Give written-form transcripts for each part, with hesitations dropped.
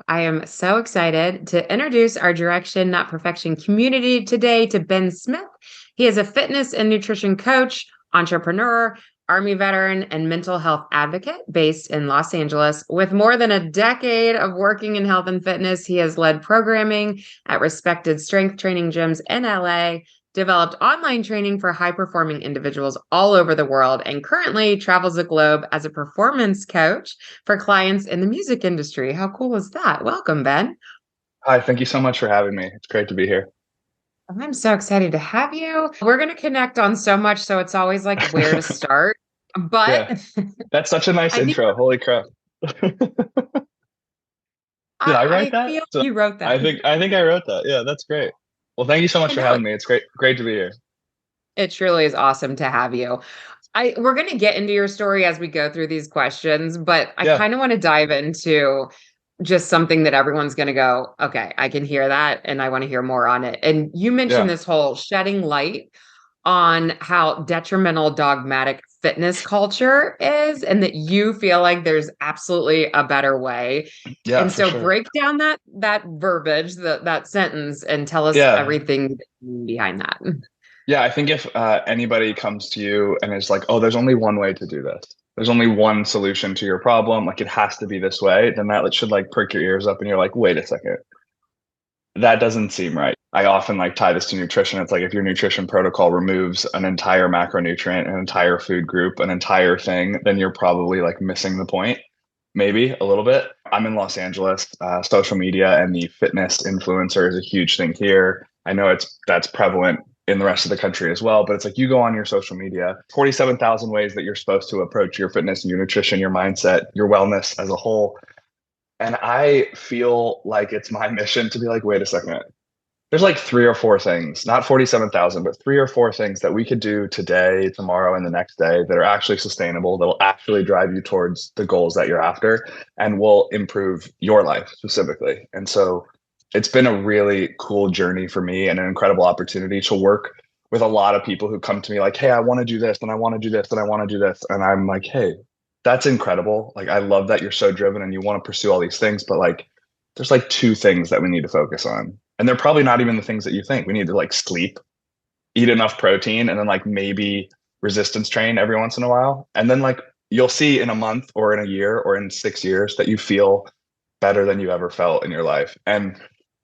I am so excited to introduce our Direction, Not Perfection community today to Ben Smith. He is a fitness and nutrition coach, entrepreneur, Army veteran, and mental health advocate based in Los Angeles. With more than a decade of working in health and fitness, he has led programming at respected strength training gyms in LA, developed online training for high performing individuals all over the world, and currently travels the globe as a performance coach for clients in the music industry. How cool is that? Welcome, Ben. Hi, thank you so much for having me. It's great to be here. I'm so excited to have you. We're going to connect on so much, so it's always like where to start. Yeah, But that's such a nice I think intro. Holy crap. Did I write I that? feel you wrote that. I think I wrote that. Yeah, that's great. Well, thank you so I much for know having me. It's great to be here. it truly is awesome to have you. We're going to get into your story as we go through these questions, but I Yeah, kind of want to dive into just something that everyone's going to go, okay, I can hear that and I want to hear more on it. And you mentioned yeah, this whole shedding light on how detrimental dogmatic fitness culture is and that you feel like there's absolutely a better way. yeah, And for so sure. break down that verbiage, that sentence and tell us Yeah, everything behind that. yeah. I think if anybody comes to you and is like, "Oh, there's only one way to do this. There's only one solution to your problem. Like it has to be this way," then that should like perk your ears up, and you're like, "Wait a second. That doesn't seem right." I often like tie this to nutrition. It's like if your nutrition protocol removes an entire macronutrient, an entire food group, an entire thing, then you're probably like missing the point, maybe a little bit. I'm in Los Angeles. Social media and the fitness influencer is a huge thing here. I know that's prevalent in the rest of the country as well, but it's like you go on your social media, 47,000 ways that you're supposed to approach your fitness and your nutrition, your mindset, your wellness as a whole. And I feel like it's my mission to be like, wait a second. There's like three or four things, not 47,000, but three or four things that we could do today, tomorrow, and the next day that are actually sustainable, that will actually drive you towards the goals that you're after and will improve your life specifically. And so it's been a really cool journey for me and an incredible opportunity to work with a lot of people who come to me like, hey, I want to do this and I want to do this and I want to do this. And I'm like, hey, that's incredible. Like, I love that you're so driven and you want to pursue all these things, but like, there's like two things that we need to focus on. And they're probably not even the things that you think. We need to like sleep, eat enough protein, and then like maybe resistance train every once in a while. And then like you'll see in a month or in a year or in 6 years that you feel better than you ever felt in your life. And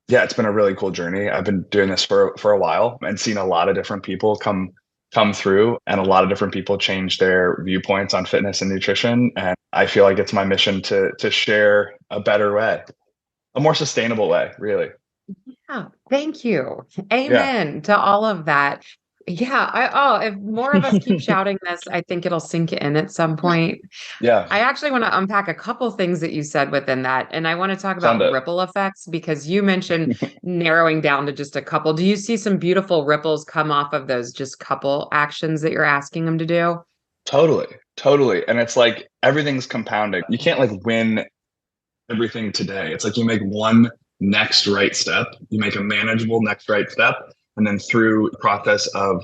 yeah, it's been a really cool journey. I've been doing this for a while and seen a lot of different people come through and a lot of different people change their viewpoints on fitness and nutrition. And I feel like it's my mission to share a better way, a more sustainable way, really. Yeah, thank you. Yeah. Amen to all of that. Yeah, if more of us keep shouting this, I think it'll sink in at some point. Yeah. I actually want to unpack a couple things that you said within that. And I want to talk Send about it. ripple effects because you mentioned narrowing down to just a couple. Do you see some beautiful ripples come off of those just couple actions that you're asking them to do? Totally. Totally. And it's like everything's compounding. You can't like win everything today. It's like you make one next right step, you make a manageable next right step. And then through the process of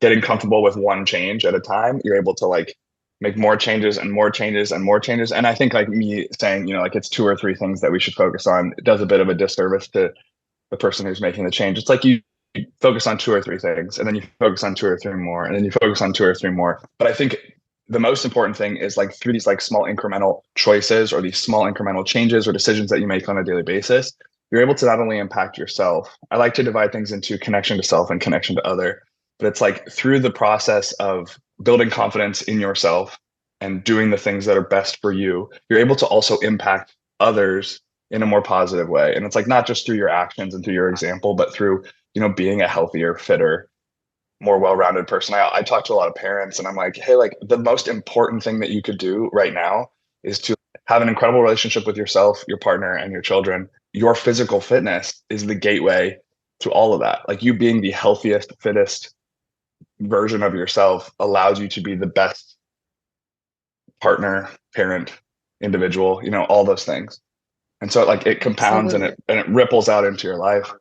getting comfortable with one change at a time, you're able to like make more changes and more changes and more changes. And I think like me saying, like it's two or three things that we should focus on, it does a bit of a disservice to the person who's making the change. It's like you focus on two or three things and then you focus on two or three more and then you focus on two or three more. But I think the most important thing is like through these like small incremental choices or these small incremental changes or decisions that you make on a daily basis, you're able to not only impact yourself. I like to divide things into connection to self and connection to other, but it's like through the process of building confidence in yourself and doing the things that are best for you, you're able to also impact others in a more positive way. And it's like not just through your actions and through your example, but through, being a healthier, fitter, more well-rounded person. I talk to a lot of parents and I'm like, hey, like the most important thing that you could do right now is to have an incredible relationship with yourself, your partner, and your children. Your physical fitness is the gateway to all of that. Like you being the healthiest, fittest version of yourself allows you to be the best partner, parent, individual, all those things. And so like it compounds and Absolutely. it ripples out into your life.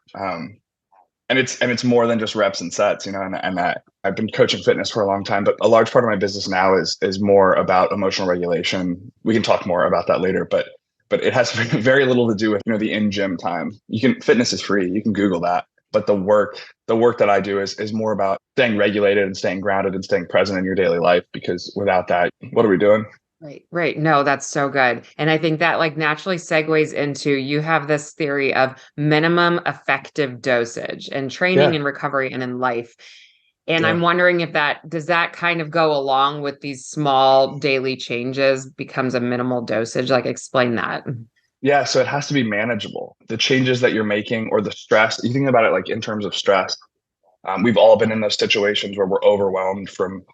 And it's more than just reps and sets, and that I've been coaching fitness for a long time, but a large part of my business now is more about emotional regulation. We can talk more about that later, but but it has very little to do with, the in-gym time. Fitness is free. You can Google that. But the work that I do is more about staying regulated and staying grounded and staying present in your daily life, because without that, what are we doing? Right, right. No, that's so good. And I think that like naturally segues into you have this theory of minimum effective dosage in training Yeah. and recovery and in life. And I'm Yeah. wondering if that does that kind of go along with these small daily changes becomes a minimal dosage? Like explain that. Yeah. So it has to be manageable. The changes that you're making or the stress, you think about it like in terms of stress. We've all been in those situations where we're overwhelmed from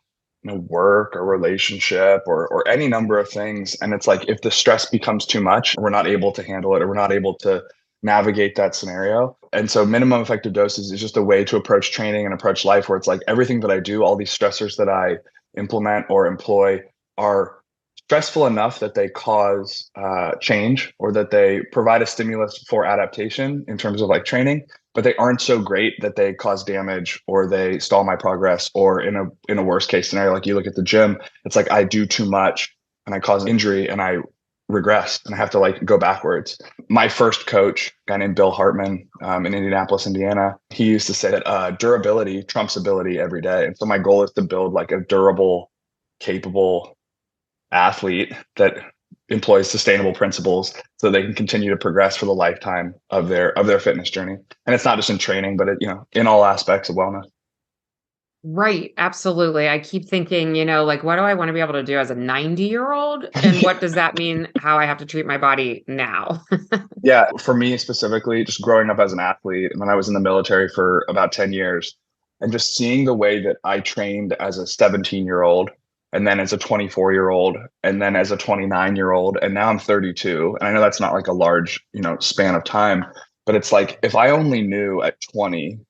work or relationship or any number of things. And it's like if the stress becomes too much, we're not able to handle it or we're not able to navigate that scenario. And so minimum effective doses is just a way to approach training and approach life where it's like everything that I do, all these stressors that I implement or employ are stressful enough that they cause change or that they provide a stimulus for adaptation in terms of like training, but they aren't so great that they cause damage or they stall my progress. Or in a worst case scenario, like you look at the gym, it's like I do too much and I cause injury and I regress and I have to like go backwards. My first coach, a guy named Bill Hartman in Indianapolis, Indiana, he used to say that durability trumps ability every day. And so my goal is to build like a durable, capable athlete that employs sustainable principles so they can continue to progress for the lifetime of their fitness journey. And it's not just in training, but in all aspects of wellness. Right, absolutely. I keep thinking, like what do I want to be able to do as a 90-year-old? And what does that mean how I have to treat my body now? Yeah, for me specifically, just growing up as an athlete, and then I was in the military for about 10 years, and just seeing the way that I trained as a 17-year-old, and then as a 24-year-old, and then as a 29-year-old, and now I'm 32. And I know that's not like a large, span of time, but it's like if I only knew at 20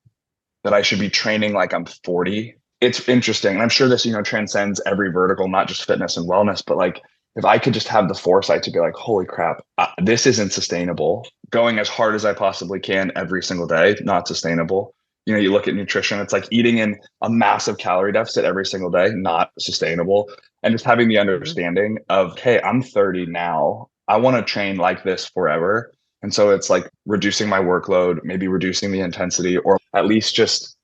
that I should be training like I'm 40. It's interesting. And I'm sure this, transcends every vertical, not just fitness and wellness, but like if I could just have the foresight to be like, holy crap, this isn't sustainable. Going as hard as I possibly can every single day, not sustainable. You look at nutrition, it's like eating in a massive calorie deficit every single day, not sustainable. And just having the Mhm. understanding of, hey, I'm 30 now. I want to train like this forever. And so it's like reducing my workload, maybe reducing the intensity, or at least just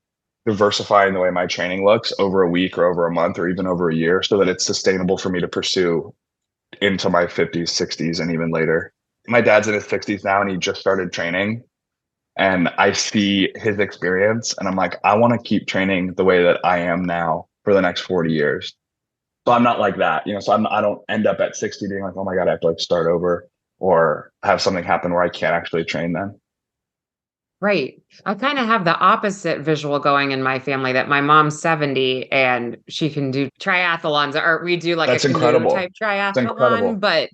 diversifying the way my training looks over a week or over a month or even over a year so that it's sustainable for me to pursue into my 50s, 60s, and even later. My dad's in his 60s now and he just started training. And I see his experience and I'm like, I want to keep training the way that I am now for the next 40 years. So I'm not like that, so I don't end up at 60 being like, oh my God, I have to like start over or have something happen where I can't actually train then. Right. I kind of have the opposite visual going in my family that my mom's 70 and she can do triathlons, or we do like a That's canoe incredible. type It's triathlon, incredible. but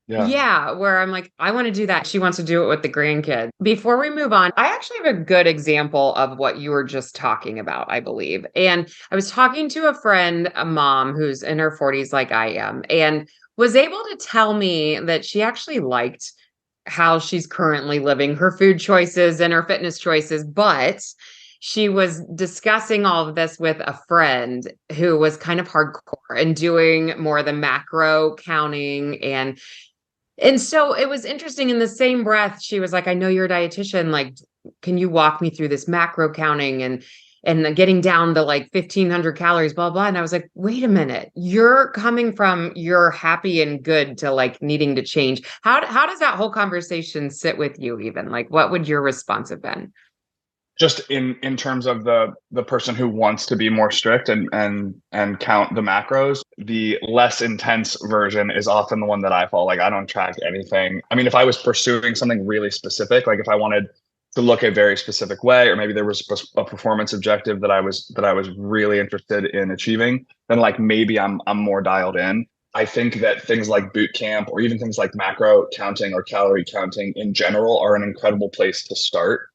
Yeah. yeah, where I'm like, I want to do that. She wants to do it with the grandkid. Before we move on, I actually have a good example of what you were just talking about, I believe. And I was talking to a friend, a mom who's in her 40s, like I am, and was able to tell me that she actually liked how she's currently living, her food choices and her fitness choices, but she was discussing all of this with a friend who was kind of hardcore and doing more of the macro counting and so it was interesting in the same breath, she was like, I know you're a dietitian. Like, can you walk me through this macro counting and getting down to like 1,500 calories, blah, blah. And I was like, wait a minute, you're coming from you're happy and good to like needing to change. How does that whole conversation sit with you even? Like, what would your response have been? Just in terms of the person who wants to be more strict and count the macros, the less intense version is often the one that I follow. Like I don't track anything. I mean, if I was pursuing something really specific, like if I wanted to look a very specific way, or maybe there was a performance objective that I was really interested in achieving, then like maybe I'm more dialed in. I think that things like boot camp or even things like macro counting or calorie counting in general are an incredible place to start.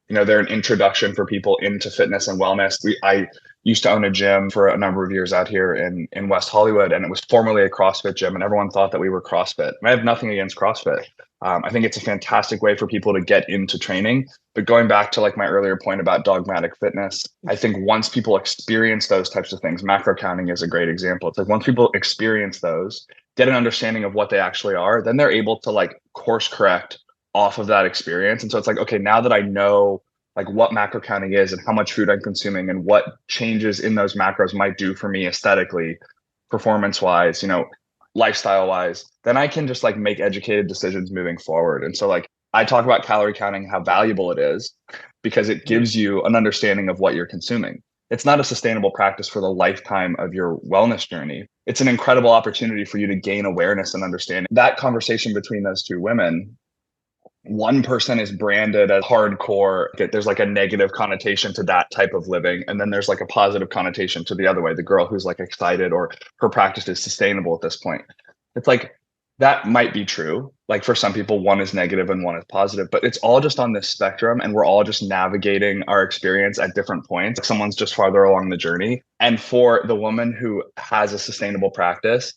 They're an introduction for people into fitness and wellness. I used to own a gym for a number of years out here in West Hollywood, and it was formerly a CrossFit gym, and everyone thought that we were CrossFit. And I have nothing against CrossFit, I think it's a fantastic way for people to get into training. But going back to like my earlier point about dogmatic fitness, I think once people experience those types of things, macro counting is a great example. It's like once people experience those, get an understanding of what they actually are, then they're able to like course correct off of that experience. And so it's like, okay, now that I know like what macro counting is and how much food I'm consuming and what changes in those macros might do for me aesthetically, performance wise, lifestyle wise, then I can just like make educated decisions moving forward. And so like I talk about calorie counting, how valuable it is because it gives you an understanding of what you're consuming. It's not a sustainable practice for the lifetime of your wellness journey. It's an incredible opportunity for you to gain awareness and understanding. That conversation between those two women, one person is branded as hardcore. There's like a negative connotation to that type of living. And then there's like a positive connotation to the other way, the girl who's like excited or her practice is sustainable at this point. It's like that might be true. Like for some people, one is negative and one is positive, but it's all just on this spectrum and we're all just navigating our experience at different points. Like someone's just farther along the journey. And for the woman who has a sustainable practice,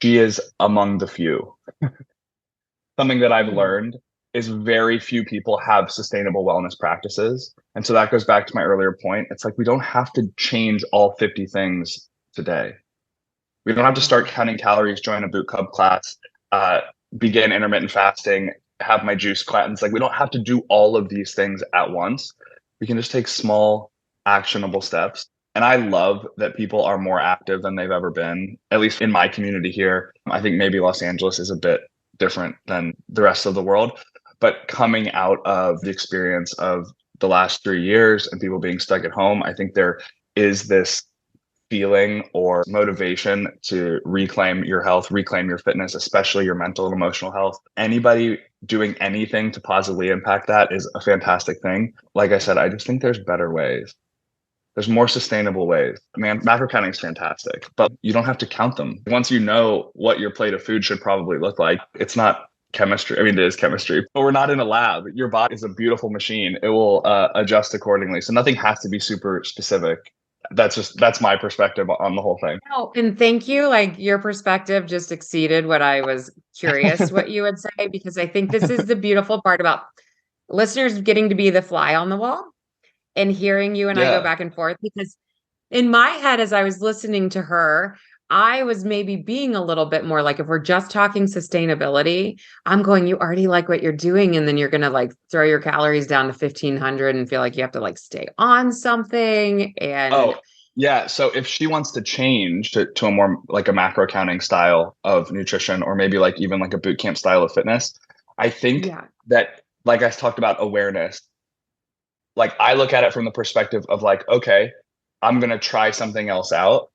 she is among the few. Something that I've learned is very few people have sustainable wellness practices. And so that goes back to my earlier point. It's like we don't have to change all 50 things today. We don't have to start counting calories, join a boot club class, begin intermittent fasting, have my juice cleanse. Like we don't have to do all of these things at once. We can just take small, actionable steps. And I love that people are more active than they've ever been, at least in my community here. I think maybe Los Angeles is a bit different than the rest of the world. But coming out of the experience of the last 3 years and people being stuck at home, I think there is this feeling or motivation to reclaim your health, reclaim your fitness, especially your mental and emotional health. Anybody doing anything to positively impact that is a fantastic thing. Like I said, I just think there's better ways. There's more sustainable ways. Man, macro counting is fantastic, but you don't have to count them. Once you know what your plate of food should probably look like, it's not chemistry. I mean, it is chemistry, but we're not in a lab. Your body is a beautiful machine. It will adjust accordingly. So nothing has to be super specific. That's my perspective on the whole thing. Oh, and thank you. Like your perspective just exceeded what I was curious what you would say, because I think this is the beautiful part about listeners getting to be the fly on the wall and hearing you and I go Yeah. back and forth, because in my head, as I was listening to her, I was maybe being a little bit more like, if we're just talking sustainability, I'm going, you already like what you're doing. And then you're going to like throw your calories down to 1500 and feel like you have to like stay on something. And Oh, yeah. So if she wants to change to a more like a macro counting style of nutrition, or maybe like even like a boot camp style of fitness, I think yeah, that, like I talked about awareness, like I look at it from the perspective of like, okay, I'm going to try something else out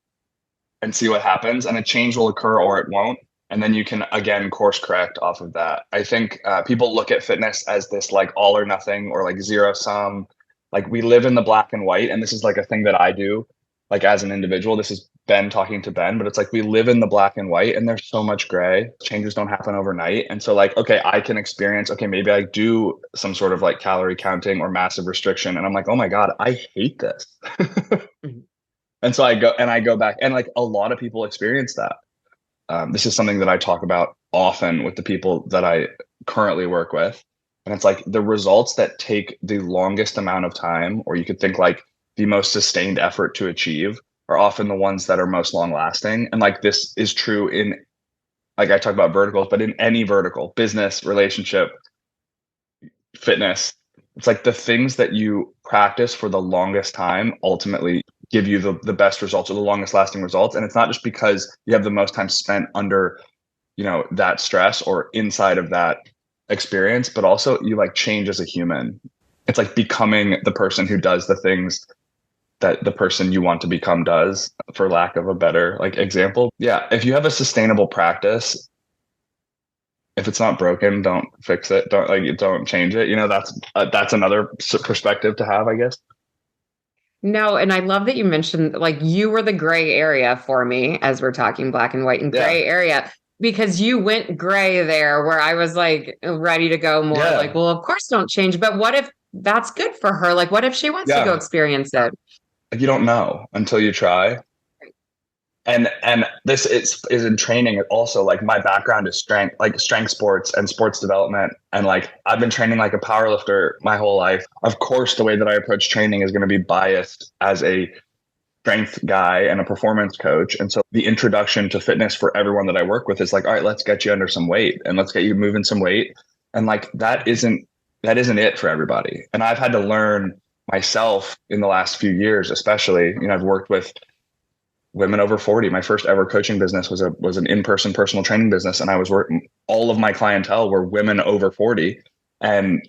and see what happens, and a change will occur or it won't. And then you can again course correct off of that. I think people look at fitness as this like all or nothing or like zero sum. Like we live in the black and white, and this is like a thing that I do, like as an individual. This is Ben talking to Ben, but it's like we live in the black and white, and there's so much gray. Changes don't happen overnight, and so like okay, I can experience. Okay, maybe I do some sort of like calorie counting or massive restriction, and I'm like, oh my god, I hate this. Mhm. And so I go back, and like a lot of people experience that. This is something that I talk about often with the people that I currently work with. And it's like the results that take the longest amount of time, or you could think like the most sustained effort to achieve, are often the ones that are most long lasting. And like this is true in, like I talk about verticals, but in any vertical, business, relationship, fitness, it's like the things that you practice for the longest time ultimately give you the best results or the longest lasting results. And it's not just because you have the most time spent under, that stress or inside of that experience, but also you like change as a human. It's like becoming the person who does the things that the person you want to become does, for lack of a better like example. Yeah. If you have a sustainable practice, if it's not broken, don't fix it. Don't change it. That's another perspective to have, I guess. No, and I love that you mentioned like you were the gray area for me as we're talking black and white and Yeah. gray area, because you went gray there where I was like ready to go more like, Yeah. well, of course don't change, but what if that's good for her? Like, what if she wants to go Yeah. experience it? Like you don't know until you try. And this is in training also. Like my background is strength sports and sports development, and like I've been training like a powerlifter my whole life. Of course, the way that I approach training is going to be biased as a strength guy and a performance coach. And so the introduction to fitness for everyone that I work with is like, all right, let's get you under some weight and let's get you moving some weight. And like that isn't it for everybody. And I've had to learn myself in the last few years, especially, I've worked with women over 40. My first ever coaching business was an in-person personal training business. And I was working, all of my clientele were women over 40, and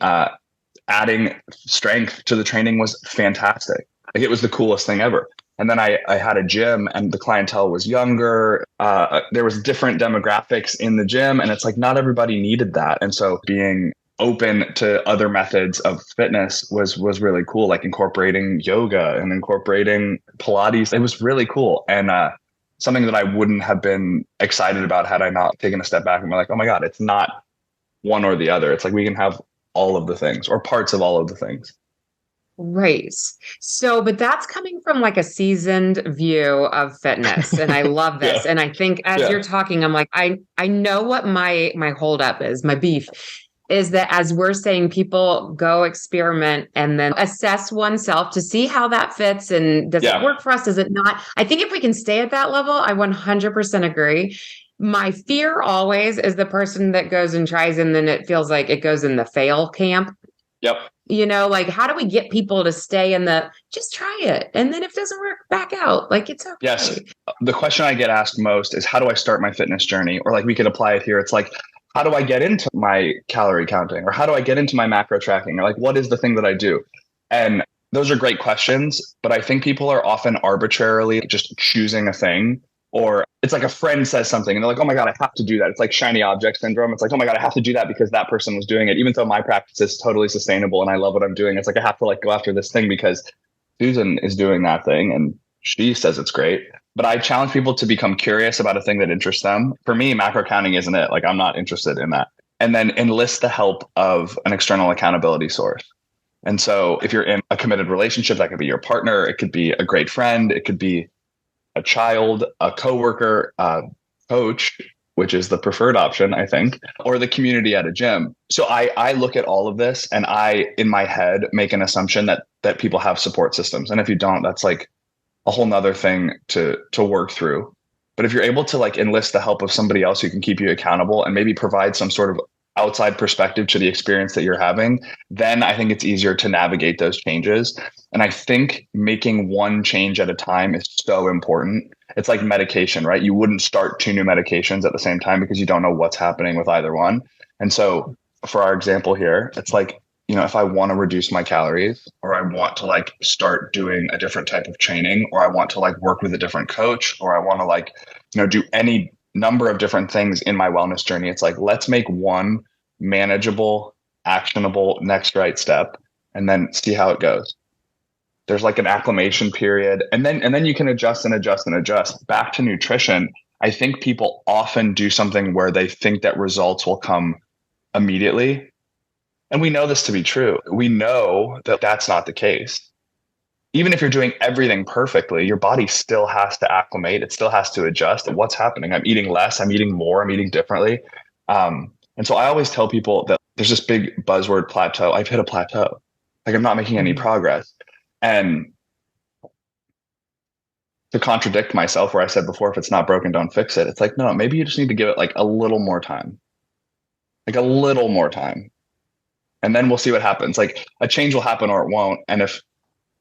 adding strength to the training was fantastic. Like it was the coolest thing ever. And then I had a gym and the clientele was younger. There was different demographics in the gym, and it's like not everybody needed that. And so being open to other methods of fitness was really cool, like incorporating yoga and incorporating Pilates. It was really cool. And something that I wouldn't have been excited about had I not taken a step back and been like, oh my God, it's not one or the other. It's like we can have all of the things or parts of all of the things. Right. So, but that's coming from like a seasoned view of fitness. And I love this. Yeah. And I think as you're talking, I'm like, I know what my holdup is, my beef is that as we're saying, people go experiment and then assess oneself to see how that fits. And does it work for us? Does it not? I think if we can stay at that level, I 100% agree. My fear always is the person that goes and tries and then it feels like it goes in the fail camp. Yep. Like how do we get people to stay in the just try it? And then if it doesn't work, back out. Like it's okay. Yes. The question I get asked most is how do I start my fitness journey? Or like we could apply it here. It's like, how do I get into my calorie counting? Or how do I get into my macro tracking? Or like, what is the thing that I do? And those are great questions, but I think people are often arbitrarily just choosing a thing. Or it's like a friend says something and they're like, oh my God, I have to do that. It's like shiny object syndrome. It's like, oh my God, I have to do that because that person was doing it. Even though my practice is totally sustainable and I love what I'm doing. It's like, I have to like go after this thing because Susan is doing that thing and she says it's great. But I challenge people to become curious about a thing that interests them. For me, macro counting isn't it. Like I'm not interested in that. And then enlist the help of an external accountability source. And so if you're in a committed relationship, that could be your partner. It could be a great friend. It could be a child, a coworker, a coach, which is the preferred option, I think, or the community at a gym. So I look at all of this and I, in my head, make an assumption that people have support systems. And if you don't, that's like a whole nother thing to work through. But if you're able to like enlist the help of somebody else who can keep you accountable and maybe provide some sort of outside perspective to the experience that you're having, then I think it's easier to navigate those changes. And I think making one change at a time is so important. It's like medication, right? You wouldn't start 2 new medications at the same time because you don't know what's happening with either one. And so for our example here, it's like, if I want to reduce my calories or I want to like start doing a different type of training, or I want to like work with a different coach, or I want to like, do any number of different things in my wellness journey. It's like, let's make one manageable, actionable next right step and then see how it goes. There's like an acclimation period and then you can adjust and adjust and adjust. Back to nutrition. I think people often do something where they think that results will come immediately. And we know this to be true. We know that that's not the case. Even if you're doing everything perfectly, your body still has to acclimate. It still has to adjust. What's happening? I'm eating less. I'm eating more. I'm eating differently. And so I always tell people that there's this big buzzword plateau. I've hit a plateau. Like I'm not making any progress. And to contradict myself where I said before, if it's not broken, don't fix it. It's like, no, maybe you just need to give it like a little more time. Like a little more time. And then we'll see what happens. Like a change will happen or it won't. And if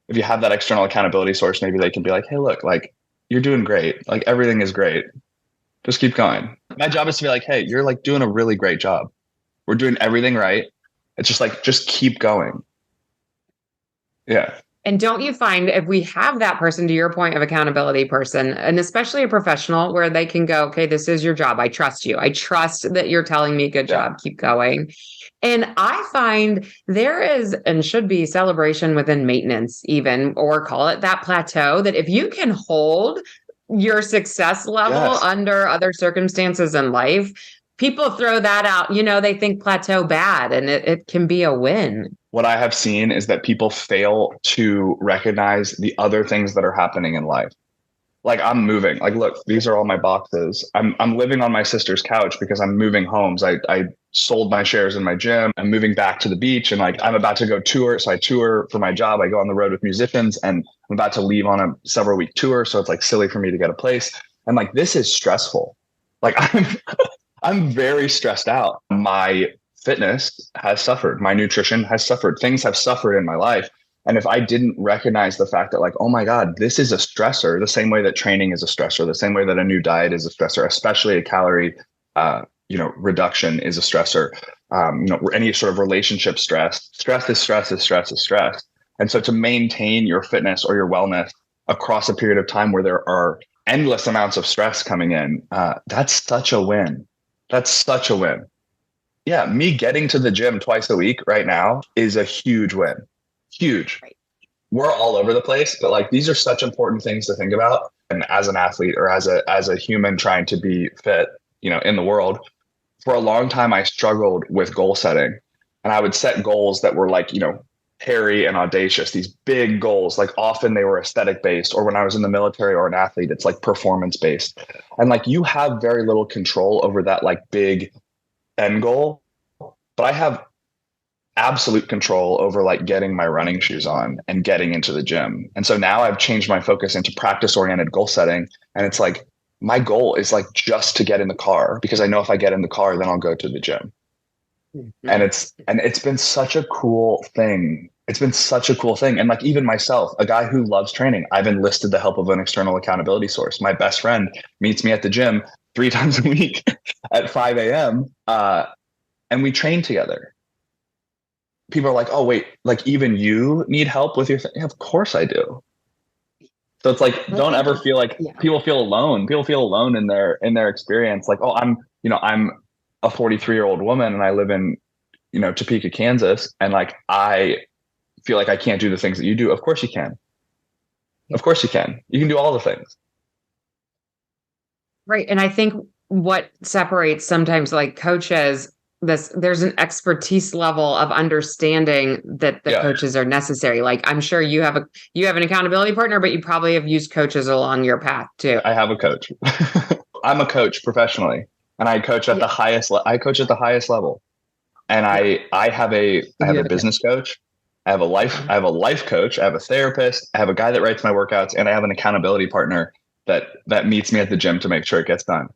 you have that external accountability source, maybe they can be like, hey, look, like you're doing great. Like everything is great. Just keep going. My job is to be like, hey, you're like doing a really great job. We're doing everything right. It's just like, just keep going. Yeah. And don't you find if we have that person, to your point, of accountability person, and especially a professional where they can go, okay, this is your job. I trust you. I trust that you're telling me good job. Keep going. And I find there is and should be celebration within maintenance even, or call it that plateau, that if you can hold your success level under other circumstances in life, people throw that out. They think plateau bad and it can be a win. What I have seen is that people fail to recognize the other things that are happening in life. Like I'm moving. Like, look, these are all my boxes. I'm living on my sister's couch because I'm moving homes. I sold my shares in my gym. I'm moving back to the beach and like I'm about to go tour. So I tour for my job. I go on the road with musicians and I'm about to leave on a several week tour. So it's like silly for me to get a place. And like this is stressful. Like I'm very stressed out. My fitness has suffered. My nutrition has suffered. Things have suffered in my life. And if I didn't recognize the fact that like, oh my God, this is a stressor, the same way that training is a stressor, the same way that a new diet is a stressor, especially a calorie, reduction is a stressor. Any sort of relationship stress is stress is stress is stress. And so to maintain your fitness or your wellness across a period of time where there are endless amounts of stress coming in, that's such a win. That's such a win. Yeah, me getting to the gym twice a week right now is a huge win. Huge. Right. We're all over the place, but like these are such important things to think about. And as an athlete or as a human trying to be fit, in the world, for a long time I struggled with goal setting. And I would set goals that were like, hairy and audacious, these big goals. Like often they were aesthetic based, or when I was in the military or an athlete, it's like performance based. And like you have very little control over that like big end goal. But I have absolute control over like getting my running shoes on and getting into the gym. And so now I've changed my focus into practice oriented goal setting. And it's like, my goal is like just to get in the car because I know if I get in the car, then I'll go to the gym. Mm-hmm. And it's been such a cool thing. It's been such a cool thing. And like even myself, a guy who loves training, I've enlisted the help of an external accountability source. My best friend meets me at the gym 3 times a week at 5 a.m. And we train together. People are like, oh, wait, like even you need help with your thing? Yeah, of course I do. So it's like, don't ever feel like people feel alone. People feel alone in their experience. Like, oh, I'm a 43-year-old woman and I live in, Topeka, Kansas. And like, I feel like I can't do the things that you do. Of course you can. Of course you can. You can do all the things. Right. And I think what separates sometimes like coaches, there's an expertise level of understanding that the coaches are necessary. Like I'm sure you have an accountability partner, but you probably have used coaches along your path too. I have a coach. I'm a coach professionally, and I coach at the highest. I coach at the highest level, and I have a business coach. I have a life coach. I have a therapist. I have a guy that writes my workouts, and I have an accountability partner that meets me at the gym to make sure it gets done.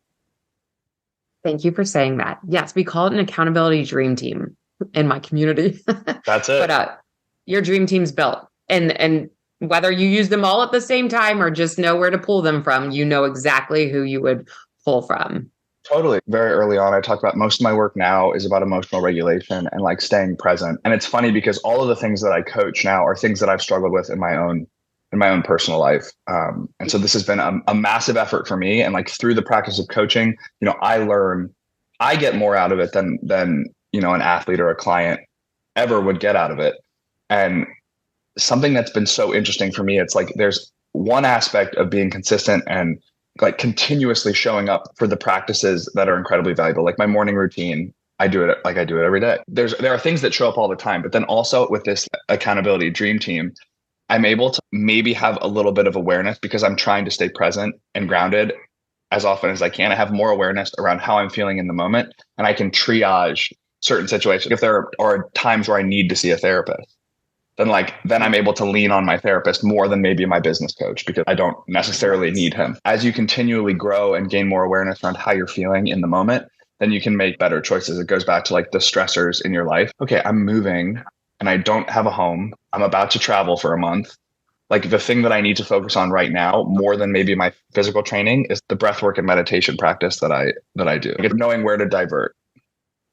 Thank you for saying that. Yes, we call it an accountability dream team in my community. That's it. But your dream team's built. And whether you use them all at the same time or just know where to pull them from, you know exactly who you would pull from. Totally. Very early on, I talked about most of my work now is about emotional regulation and like staying present. And it's funny because all of the things that I coach now are things that I've struggled with in my own personal life. And so this has been a massive effort for me. And like through the practice of coaching, I get more out of it than an athlete or a client ever would get out of it. And something that's been so interesting for me, it's like there's one aspect of being consistent and like continuously showing up for the practices that are incredibly valuable. Like my morning routine, I do it every day. There are things that show up all the time, but then also with this accountability dream team, I'm able to maybe have a little bit of awareness because I'm trying to stay present and grounded as often as I can. I have more awareness around how I'm feeling in the moment, and I can triage certain situations. If there are times where I need to see a therapist, then I'm able to lean on my therapist more than maybe my business coach because I don't necessarily need him. As you continually grow and gain more awareness around how you're feeling in the moment, then you can make better choices. It goes back to like the stressors in your life. Okay, I'm moving and I don't have a home. I'm about to travel for a month. Like the thing that I need to focus on right now, more than maybe my physical training, is the breath work and meditation practice that I do. Knowing where to divert.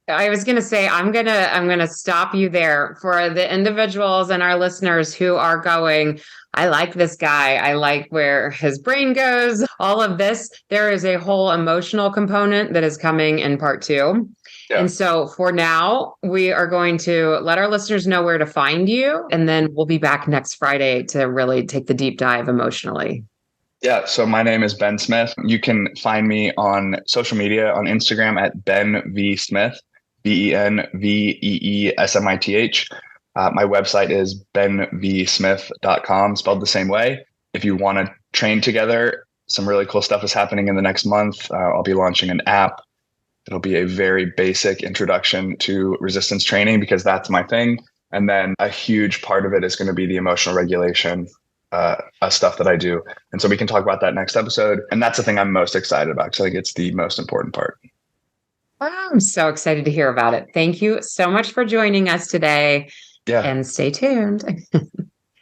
I was going to say, I'm going to stop you there for the individuals and our listeners who are going, I like this guy. I like where his brain goes. All of this. There is a whole emotional component that is coming in part 2. Yeah. And so for now, we are going to let our listeners know where to find you. And then we'll be back next Friday to really take the deep dive emotionally. Yeah. So my name is Ben Smith. You can find me on social media on Instagram at Ben V Smith, BenVeeSmith. My website is benvsmith.com, spelled the same way. If you want to train together some really cool stuff is happening in the next month. I'll be launching an app. It'll be a very basic introduction to resistance training because that's my thing. And then a huge part of it is going to be the emotional regulation stuff that I do. And so we can talk about that next episode. And that's the thing I'm most excited about because I think it's the most important part. I'm so excited to hear about it. Thank you so much for joining us today. Yeah. And stay tuned.